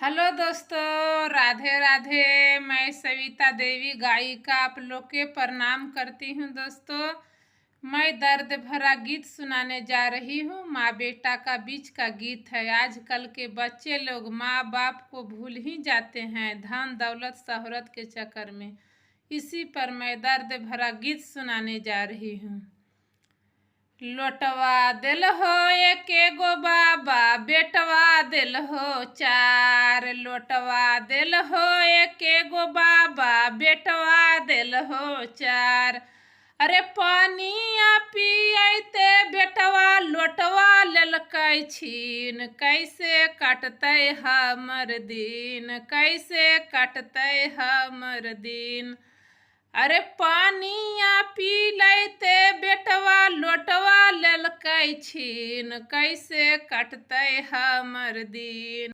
Hello दोस्तों, राधे राधे। मैं सविता देवी गायिका आप लोग के प्रणाम करती हूँ। दोस्तों, मैं दर्द भरा गीत सुनाने जा रही हूँ। माँ बेटा का बीच का गीत है। आजकल के बच्चे लोग माँ बाप को भूल ही जाते हैं धन दौलत शोहरत के चक्कर में। इसी पर मैं दर्द भरा गीत सुनाने जा रही हूँ। लोटवा दिल हो एके गो बाबा, बेटवा दिल हो चार। लोटवा दिल हो एके गो बाबा, बेटवा दिल हो चार। अरे पानिया पियते बेटवा लोटवा ललकै छीन। कैसे कटते हमर दिन, कैसे कटते हमर दिन। अरे पानिया पी लेते बेटवा लोटवा ललकै छीन। कैसे कटते हमर दिन।